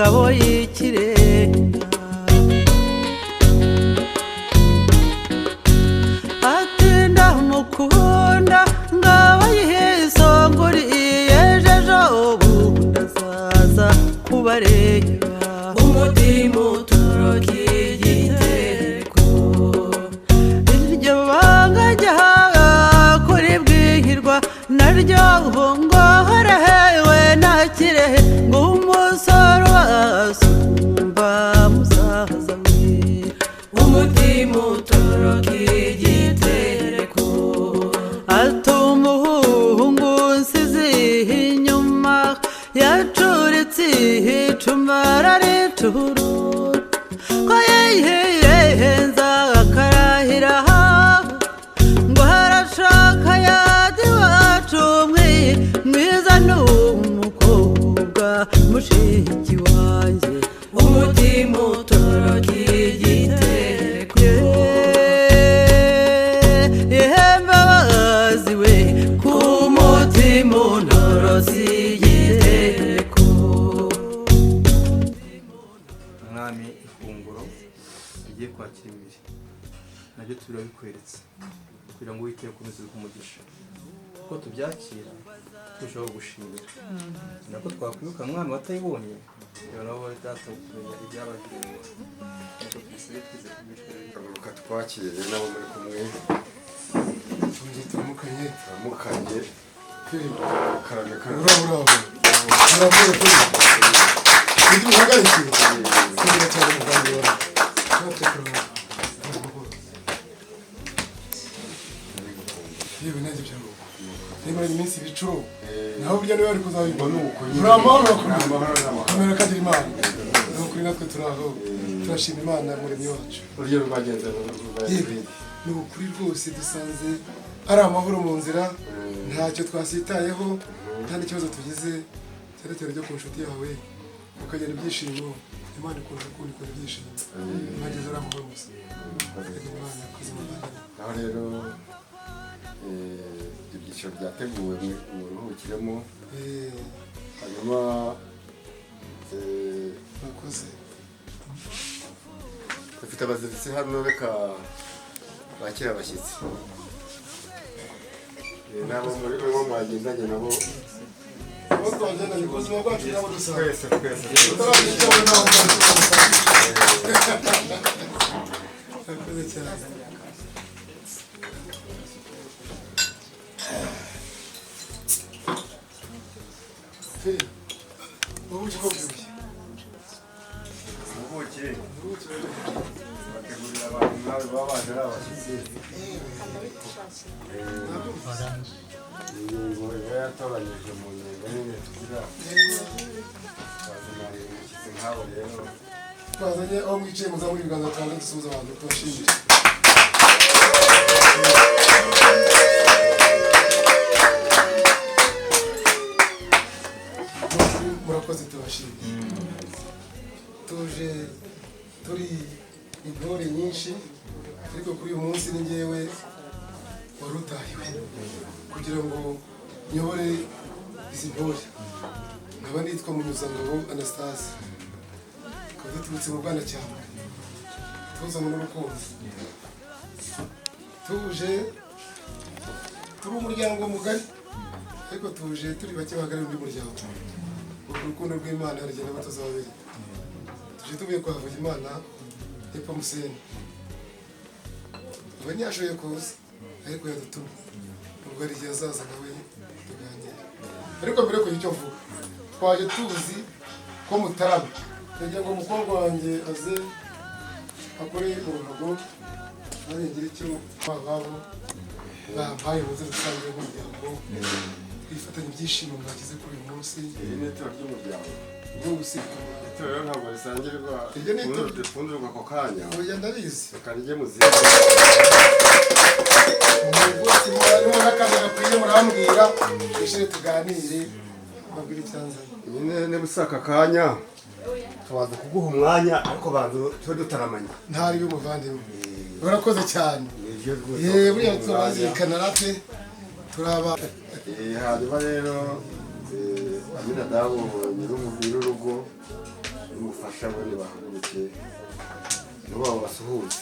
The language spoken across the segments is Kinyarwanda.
ngabo y'ikirenga ati ndamukunda ngabo yisonguriye ejo bundi azaza kubareba umutima utoroka igitereko iryo banga ryawe kuri bwihirwa naryo ngo harahewe nakire ngo umusore wasumba musaza we umutima utoroka igitereko atumuhungu nsize inyuma yacuritse icuma araricuru ko yihenza akarahira ngo harashaka yadi wacu mwiza n'umukobwa mushiki wanjye umutima utoroka igitereko yembabazi we ku mutima unoroza igitereko umwami ifunguro rigiye kwakira imbere nabyo turabikweretse kugira ngo witeye ukomeze kumugisha uko tubyakira turushaho gushimira nako twakwibuka mwami watayibonye rero nabo data kumenya ibyabagiriwe nuko twisibe twize kubishaka twakire nabo muri kumwe turamukanye karame urabura uravuye kuri ndi muhagarike singira cyane muganga wa yewe nanjye byago niba iminsi ibicuro naho burya niba ari kuzabibona uramahoro kamera kagira imana nukuri natwe turaho turashima imana muremyi wacu urugero rwagenze ni ukuri rwose dusanze ari amahoro mu nzira ntacyo twasitayeho nta n'ikibazo tugize cyane cyane byo ku nshuti yawe ukagira ibyishimo imana ikunda kundi ikora ibyishimo mwageze ari amahoro gusa imana yakoze amahoro aho rero ibyiciro byateguwe mu ruhukiremo hanyuma mwakoze dufite abaziritsi hano reka bakira abashyitsi nabo muri bo mwagendanye nabo abo twagendanye ku buzima bwacu nabo dusanga twese tutarabicawe naho mwakoze cyane Fili, ubuki ko bwuye ubuki bategurira abantu nawe baba baje ari abashyitsi ingingo iba yatoranyije mu ngingo nini tugira twazimariye umushyitsi nk'abo rero twazanye aho mwicaye muzamura ibiganza kandi dusuhuza abantu tubashimire murakoze tubashimire tuje turi intore nyinshi ariko kuri uyu munsi ni njyewe wari utahiwe kugira ngo nyobore izi ntore nkaba nitwa Munyuzangabo Anastase tukaba duturutse mu Bwanacyambwe tuzanywe n'urukundo tuje turi umuryango mugari ariko tuje turi bake bahagarariye undi muryango urukundo rw'Imana harigenda batazababiri tuje tuvuye kwa Havugimana hepfo Musenyi abanyashoboye kuza ariko yadutumye ubwo hari igihe azaza nawe tuganira ariko mbere yo kugira icyo mvuga twaje tuzi ko Mutarama kugira ngo umukobwa wanjye aze akore uruhago nanjye ngire icyo bababo bampaye muze dusanzwe nk'umuryango twifatanya ibyishimo mwagize kuri uyu munsi iri ni itora ry'umuryango bwo gusiga itorero ntabwo risangirwa Iryo ni itorero. rifundurwa ako kanya oya ndabizi reka rijye mu zindi umuyobozi harimo n'akazi gakwiye murambwira twishire tuganire mbabwire icyanzanye nyine niba usaka akanya tubaza kuguha umwanya ariko banza tube dutaramanye ntari y'umuvandimwe urakoze cyane nibyo rwose buriya turabazirikana natwe turaba hanyuma rero Aminadabu nyir'urugo n'umufasha we nibahaguruke nibo babasuhuze.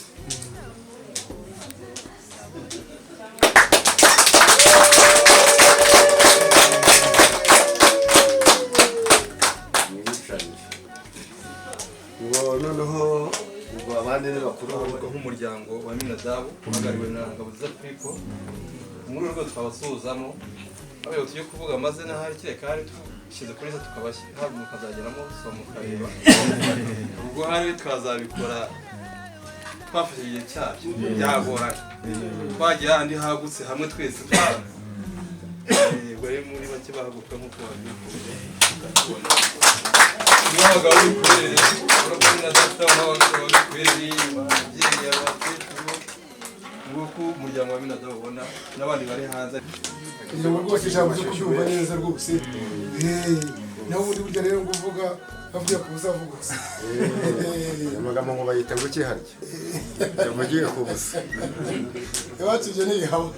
Noneho ubwo abandi ni bakuru nk'umuryango wa Minadabu uhagarariwe na Ngabonziza Filipo, muri urwo twabasuhuzamo abayo tujye kuvuga amazina hari kireka hari dushyize kuri se tukabashyira mukazageramo soma mukareba ubwo hari twazabikora twafashe igihe cyabyo byagorana twagiye ahandi hagutse hamwe twese bari muri bake bahaguruka nk'uko babikuje umwaka w'imikorere urabona data w'imikorere ababyeyi abakecuru nguko umuryango wa Minadabu ubona n'abandi bari hanze ijambo rwose ijambo ryo kubyumva neza rwose nawe ubundi burya rero ngo uvuga bavuye ku buzavuga gusa amagambo ngo bayita ngo kiharya yavugiye ku busa iwacu ibyo ntibihaba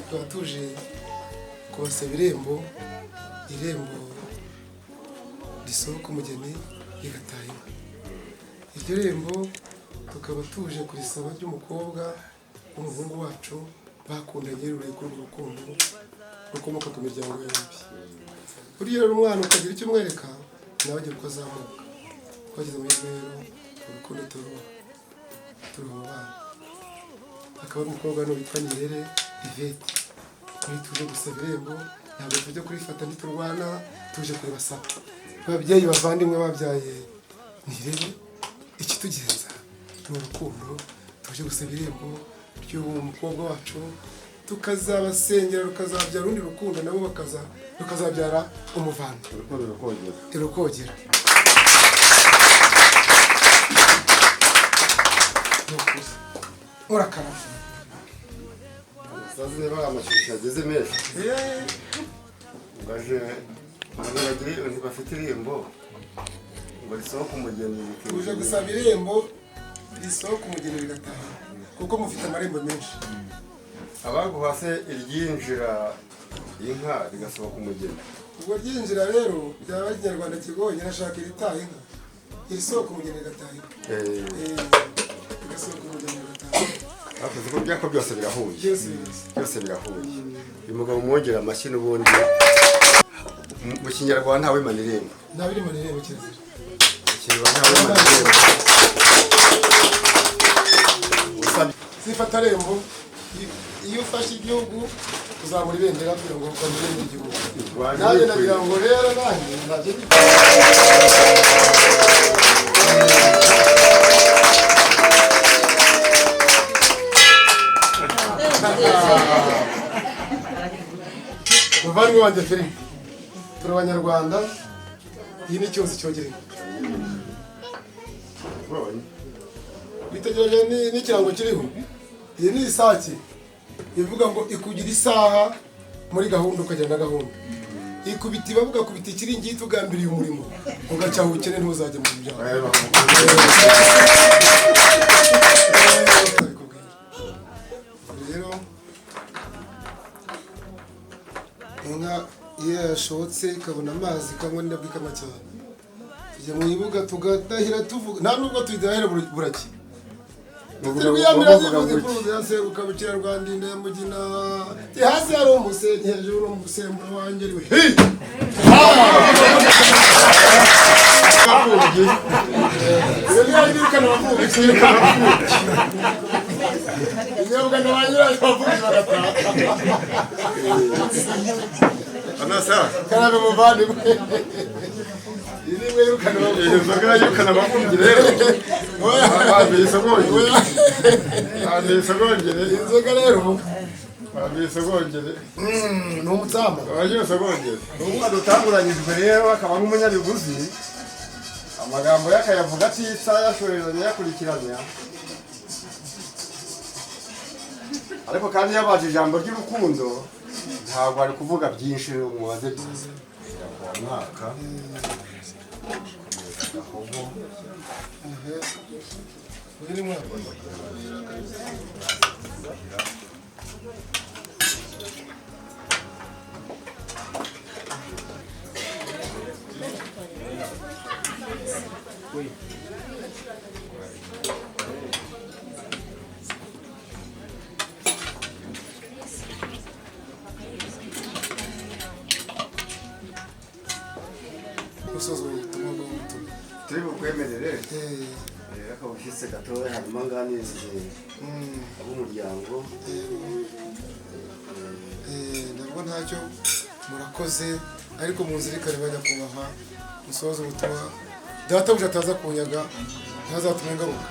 tuba tuje kubasaba irembo risohoka umugeni rigataha inka. Iryo rembo tukaba tuje kurisaba ry'umukobwa w'umuhungu wacu bakundanye rurekuye urukundo rukomoka ku miryango yombi. Buriya rero umwana ukagira icyo umwereka nawe agira uko azamuka. Twageze muri rero urukundo turuha abana. Akaba ari umukobwa hano witwa Nirere Yvette. Turi tuje gusaba irembo, ntabwo tujya kurifata ntiturwana, tuje kuribasaba. Ababyeyi bavandimwe babyaye Nirere, ikitugenza ni urukundo, tuje gusaba irembo ry'umukobwa wacu, tukazabasengera rukazabyara urundi rukundo, nabo rukazabyara umuvanda. Irukogera. Murakarama. Sazi niba amashusho ageze menshi. Baje bagire ntibafite irembo ngo risohoke umugeni. Tuje gusaba irembo risohoka umugeni rigataha kuko mufite amarembo menshi. Abaguhase iryinjira inka rigasohoka umugeni. Ubwo ryinjira rero byaba ari Ikinyarwanda kigoye, nashaka iritaha inka irisohoka umugeni rigataha inka. Rigasohoka umugeni rigataha. Akoze ko byako byose birahuye. Byose birahuye. Uyu mugabo mwongera amashyi n'ubundi mu Kinyarwanda ntawe manirembo. Ntawe iri manirembo kirazira. Kinyarwanda ntawe manirembo. Sifata rembo iyo ufashe igihugu uzamura ibendera kugira ngo ukamire n'igihugu. Nanjye nagira ngo rero nanjye ntabyo muvandimwe wanjye Filipe, turi Abanyarwanda, iyi ni cyose cyogereye. Bitegereje n'ikirango kiriho, iyi ni isake ivuga ngo ikugira isaha muri gahunda ukagira na gahunda. Ikubita ibavuga kubita ikiringiti ugambiriye umurimo ugacaho ubukene ntuzajya mu byaro. Rero inka iyo yashotse ikabona amazi ikanywa n'indabyo ikanywa cyane, tujya mu ibuga tugadahira tuvuga, nta nubwo tuyidahira buraki. Turwiyamira zivuze kuruzi yaseruka bukira Rwandinda ya Mugina. Hasi hari umusenyi hejuru umusemburo wanjye riwe. Karabe muvandimwe. Ini wirukana wirukana abakunzi rero. Inzoga rero ni umutsama ubu dutanguranyijwe rero akaba nk'umunyabiguzi, amagambo y'akayavuga atitsa yashoreranye yakurikiranya, ariko kandi yabaje ijambo ry'urukundo ntabwo ari kuvuga byinshi mubaze byiza mwaka se gatoya hanyuma nganirize ab'umuryango. nabwo ntacyo murakoze ariko muzirikane banyakubahwa musohoze ubutumwa databuja ataza kunyaga ntazatume ngaruka.